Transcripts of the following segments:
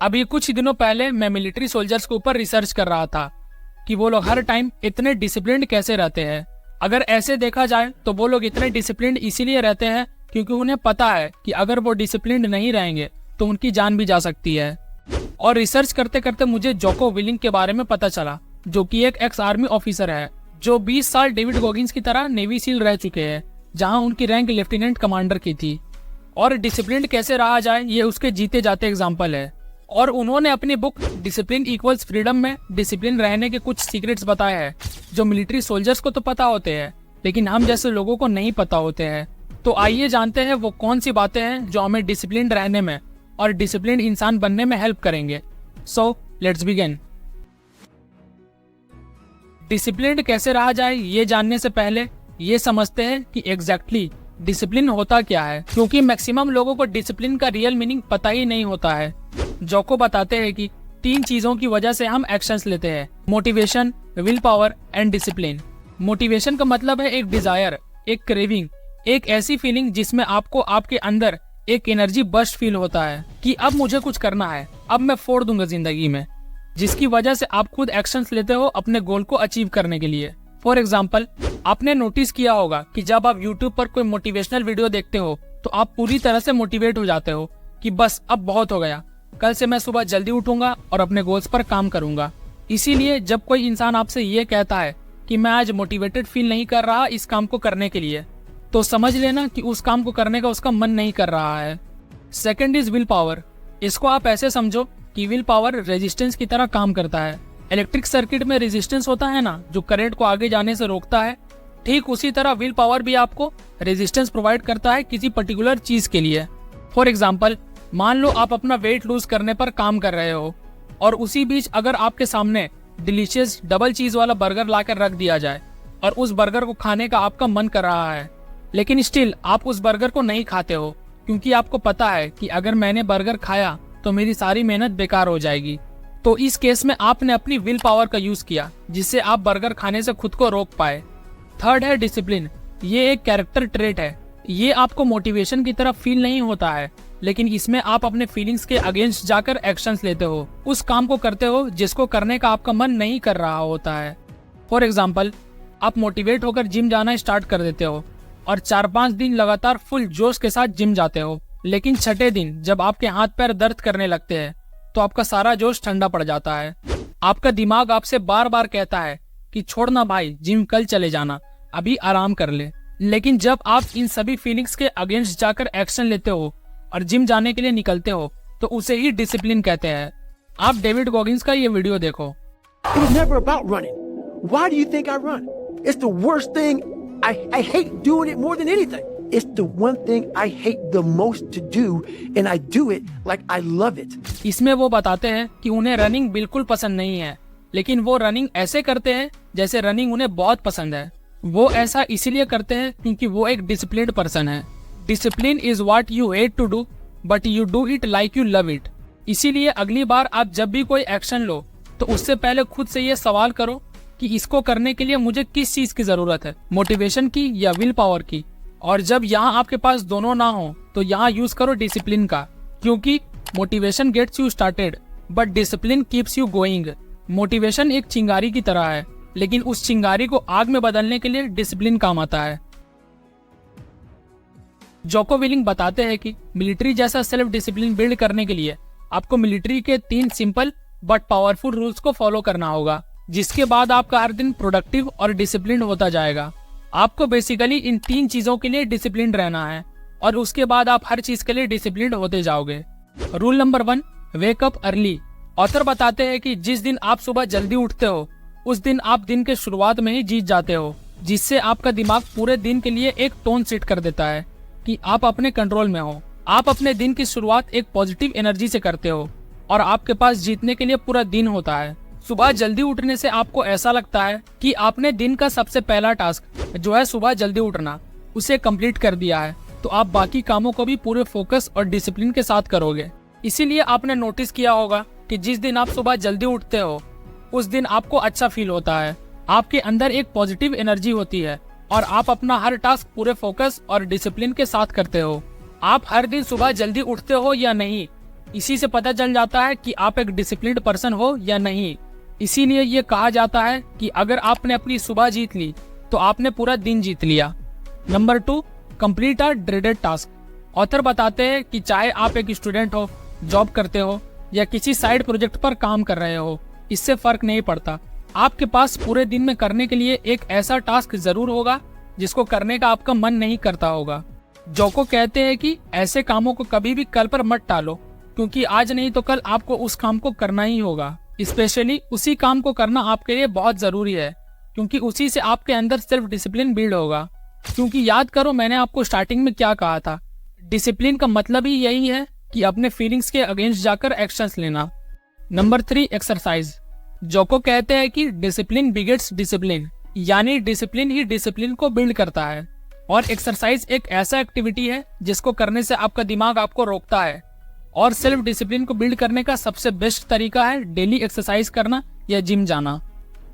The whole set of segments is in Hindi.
अभी कुछ दिनों पहले मैं मिलिट्री सोल्जर्स के ऊपर रिसर्च कर रहा था कि वो लोग हर टाइम इतने डिसिप्लिन्ड कैसे रहते हैं। अगर ऐसे देखा जाए तो वो लोग इतने डिसिप्लिन्ड इसीलिए रहते हैं क्योंकि उन्हें पता है कि अगर वो डिसिप्लिन्ड नहीं रहेंगे तो उनकी जान भी जा सकती है। और रिसर्च करते करते मुझे जोको विलिंग के बारे में पता चला, जो कि एक एक्स आर्मी ऑफिसर है जो 20 साल डेविड गॉगिंस की तरह नेवी सील रह चुके हैं, जहां उनकी रैंक लेफ्टिनेंट कमांडर की थी। और डिसिप्लिन कैसे रहा जाए ये उसके जीते जाते एग्जाम्पल है। और उन्होंने अपनी बुक डिसिप्लिन इक्वल्स फ्रीडम में डिसिप्लिन रहने के कुछ सीक्रेट्स बताए हैं जो मिलिट्री सोल्जर्स को तो पता होते हैं लेकिन हम जैसे लोगों को नहीं पता होते हैं। तो आइए जानते हैं वो कौन सी बातें हैं जो हमें डिसिप्लिन रहने में और डिसिप्लिन इंसान बनने में हेल्प करेंगे। So let's begin. डिसिप्लिन कैसे रहा जाए ये जानने से पहले ये समझते हैं कि एग्जैक्टली डिसिप्लिन होता क्या है, क्योंकि मैक्सिमम लोगों को डिसिप्लिन का रियल मीनिंग पता ही नहीं होता है। जोको बताते हैं कि 3 चीजों की वजह से हम एक्शंस लेते हैं: motivation, will power and discipline. Motivation का मतलब है एक डिजायर, एक क्रेविंग, एक ऐसी फीलिंग जिसमें आपको आपके अंदर एक एनर्जी बर्स्ट फील होता है कि अब मुझे कुछ करना है, अब मैं फोड़ दूंगा जिंदगी में, जिसकी वजह से आप खुद एक्शंस लेते हो अपने गोल को अचीव करने के लिए। फॉर एग्जाम्पल, आपने नोटिस किया होगा कि जब आप यूट्यूब पर कोई मोटिवेशनल वीडियो देखते हो तो आप पूरी तरह से मोटिवेट हो जाते हो कि बस अब बहुत हो गया, कल से मैं सुबह जल्दी उठूंगा और अपने गोल्स पर काम करूंगा। इसीलिए जब कोई इंसान आपसे ये कहता है कि मैं आज मोटिवेटेड फील नहीं कर रहा इस काम को करने के लिए, तो समझ लेना कि उस काम को करने का उसका मन नहीं कर रहा है। Second is will power. इसको आप ऐसे समझो कि विल पावर रेजिस्टेंस की तरह काम करता है। इलेक्ट्रिक सर्किट में रेजिस्टेंस होता है ना, जो करंट को आगे जाने से रोकता है, ठीक उसी तरह विल पावर भी आपको रेजिस्टेंस प्रोवाइड करता है किसी पर्टिकुलर चीज के लिए। फॉर एग्जाम्पल, मान लो आप अपना वेट लूज करने पर काम कर रहे हो और उसी बीच अगर आपके सामने डिलीशियस डबल चीज वाला बर्गर लाकर रख दिया जाए और उस बर्गर को खाने का आपका मन कर रहा है, लेकिन स्टिल आप उस बर्गर को नहीं खाते हो क्योंकि आपको पता है कि अगर मैंने बर्गर खाया तो मेरी सारी मेहनत बेकार हो जाएगी। तो इस केस में आपने अपनी विल पावर का यूज किया जिससे आप बर्गर खाने से खुद को रोक पाए। थर्ड है डिसिप्लिन। ये एक कैरेक्टर ट्रेट है। ये आपको मोटिवेशन की तरफ फील नहीं होता है, लेकिन इसमें आप अपने फीलिंग्स के अगेंस्ट जाकर एक्शंस लेते हो, उस काम को करते हो जिसको करने का आपका मन नहीं कर रहा होता है। फॉर एग्जाम्पल, आप मोटिवेट होकर जिम जाना स्टार्ट कर देते हो और 4-5 दिन लगातार फुल जोश के साथ जिम जाते हो, लेकिन छठे दिन जब आपके हाथ पैर दर्द करने लगते हैं तो आपका सारा जोश ठंडा पड़ जाता है। आपका दिमाग आपसे बार बार कहता है कि छोड़ना भाई, जिम कल चले जाना, अभी आराम कर ले। लेकिन जब आप इन सभी फीलिंग्स के अगेंस्ट जाकर एक्शन लेते हो और जिम जाने के लिए निकलते हो तो उसे ही डिसिप्लिन कहते हैं। आप डेविड गॉगिंस का ये वीडियो देखो। It was never about running. Why do you think I run? It's the worst thing. I hate doing it more than anything. It's the one thing I hate the most to do, and I do it like I love it. इसमें वो बताते हैं कि उन्हें रनिंग बिल्कुल पसंद नहीं है, लेकिन वो रनिंग ऐसे करते हैं जैसे रनिंग उन्हें बहुत पसंद है। वो ऐसा इसीलिए करते हैं क्योंकि वो एक डिसिप्लिन्ड पर्सन है। Discipline is what you hate to do but you do it like you love it. इसीलिए अगली बार आप जब भी कोई एक्शन लो तो उससे पहले खुद से ये सवाल करो कि इसको करने के लिए मुझे किस चीज की जरूरत है, मोटिवेशन की या विल पावर की। और जब यहाँ आपके पास दोनों ना हो तो यहाँ यूज करो डिसिप्लिन का, क्योंकि motivation gets you started but discipline keeps you going. Motivation एक चिंगारी की तरह है, लेकिन उस चिंगारी को आग में बदलने के लिए डिसिप्लिन काम आता है। जोको विलिंग बताते हैं कि मिलिट्री जैसा सेल्फ डिसिप्लिन बिल्ड करने के लिए आपको मिलिट्री के 3 सिंपल बट पावरफुल रूल्स को फॉलो करना होगा, जिसके बाद आपका हर दिन प्रोडक्टिव और डिसिप्लिन होता जाएगा। आपको बेसिकली इन 3 चीजों के लिए डिसिप्लिन रहना है और उसके बाद आप हर चीज के लिए डिसिप्लिन होते जाओगे। Rule number 1, wake up early. Author बताते हैं कि जिस दिन आप सुबह जल्दी उठते हो उस दिन आप दिन के शुरुआत में ही जीत जाते हो, जिससे आपका दिमाग पूरे दिन के लिए एक टोन सेट कर देता है कि आप अपने कंट्रोल में हो। आप अपने दिन की शुरुआत एक पॉजिटिव एनर्जी से करते हो और आपके पास जीतने के लिए पूरा दिन होता है। सुबह जल्दी उठने से आपको ऐसा लगता है कि आपने दिन का सबसे पहला टास्क जो है सुबह जल्दी उठना, उसे कंप्लीट कर दिया है, तो आप बाकी कामों को भी पूरे फोकस और डिसिप्लिन के साथ करोगे। इसीलिए आपने नोटिस किया होगा कि जिस दिन आप सुबह जल्दी उठते हो उस दिन आपको अच्छा फील होता है, आपके अंदर एक पॉजिटिव एनर्जी होती है और आप अपना हर टास्क पूरे फोकस और डिसिप्लिन के साथ करते हो। आप हर दिन सुबह जल्दी उठते हो या नहीं, इसी से पता चल जाता है कि आप एक डिसिप्लिन्ड पर्सन हो या नहीं। इसीलिए ये कहा जाता है कि अगर आपने अपनी सुबह जीत ली तो आपने पूरा दिन जीत लिया। नंबर 2, कंप्लीट अ ड्रेडेड टास्क। ऑथर बताते हैं कि चाहे आप एक स्टूडेंट हो, जॉब करते हो या किसी साइड प्रोजेक्ट पर काम कर रहे हो, इससे फर्क नहीं पड़ता। आपके पास पूरे दिन में करने के लिए एक ऐसा टास्क जरूर होगा जिसको करने का आपका मन नहीं करता होगा। जोको कहते हैं कि ऐसे कामों को कभी भी कल पर मत टालो, क्योंकि आज नहीं तो कल आपको उस काम को करना ही होगा। स्पेशली उसी काम को करना आपके लिए बहुत जरूरी है, क्योंकि उसी से आपके अंदर सेल्फ डिसिप्लिन बिल्ड होगा। क्योंकि याद करो मैंने आपको स्टार्टिंग में क्या कहा था, डिसिप्लिन का मतलब ही यही है कि अपने फीलिंग्स के अगेंस्ट जाकर एक्शंस लेना। Number 3, exercise. जोको कहते हैं कि डिसिप्लिन बिगेट्स डिसिप्लिन, यानी डिसिप्लिन ही डिसिप्लिन को बिल्ड करता है। और एक्सरसाइज एक ऐसा एक्टिविटी है जिसको करने से आपका दिमाग आपको रोकता है। और सेल्फ डिसिप्लिन को बिल्ड करने का सबसे बेस्ट तरीका है डेली एक्सरसाइज करना या जिम जाना।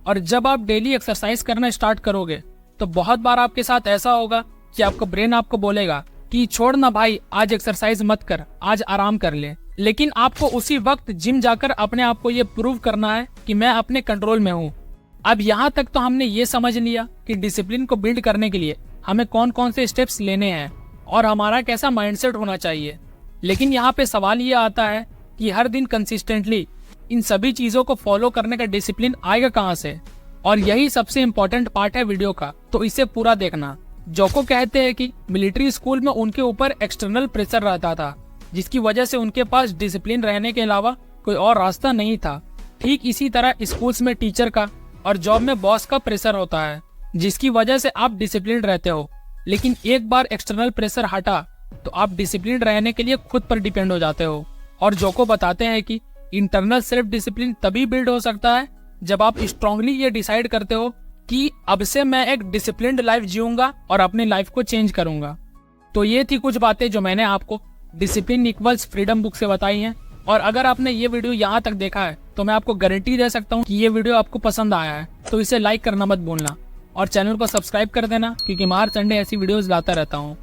और जब आप डेली एक्सरसाइज करना स्टार्ट करोगे तो बहुत बार आपके साथ ऐसा होगा कि आपका ब्रेन आपको बोलेगा कि छोड़ ना भाई, आज एक्सरसाइज मत कर, आज आराम कर ले। लेकिन आपको उसी वक्त जिम जाकर अपने आप को ये प्रूव करना है कि मैं अपने कंट्रोल में हूँ। अब यहाँ तक तो हमने ये समझ लिया कि डिसिप्लिन को बिल्ड करने के लिए हमें कौन कौन से स्टेप्स लेने हैं और हमारा कैसा माइंडसेट होना चाहिए। लेकिन यहाँ पे सवाल ये आता है कि हर दिन कंसिस्टेंटली इन सभी चीजों को फॉलो करने का डिसिप्लिन आएगा कहाँ से? और यही सबसे इम्पोर्टेंट पार्ट है वीडियो का, तो इसे पूरा देखना। जोको कहते हैं कि मिलिट्री स्कूल में उनके ऊपर एक्सटर्नल प्रेशर रहता था, जिसकी वजह से उनके पास डिसिप्लिन रहने के अलावा कोई और रास्ता नहीं था। ठीक इसी तरह स्कूल्स में टीचर का और जॉब में बॉस का प्रेशर होता है, जिसकी वजह से आप डिसिप्लिन रहते हो। लेकिन एक बार एक्सटर्नल प्रेशर हटा तो आप डिसिप्लिन रहने के लिए खुद पर डिपेंड हो जाते हो। और जोको बताते हैं कि इंटरनल सेल्फ डिसिप्लिन तभी बिल्ड हो सकता है जब आप स्ट्रांगली ये डिसाइड करते हो कि अब से मैं एक डिसिप्लिन्ड लाइफ जीऊंगा और अपनी लाइफ को चेंज करूंगा। तो ये थी कुछ बातें जो मैंने आपको डिसिप्लिन इक्वल्स फ्रीडम बुक से बताई हैं। और अगर आपने ये वीडियो यहाँ तक देखा है तो मैं आपको गारंटी दे सकता हूँ कि ये वीडियो आपको पसंद आया है, तो इसे लाइक करना मत भूलना और चैनल को सब्सक्राइब कर देना, क्योंकि मैं हर संडे ऐसी वीडियोस लाता रहता हूँ।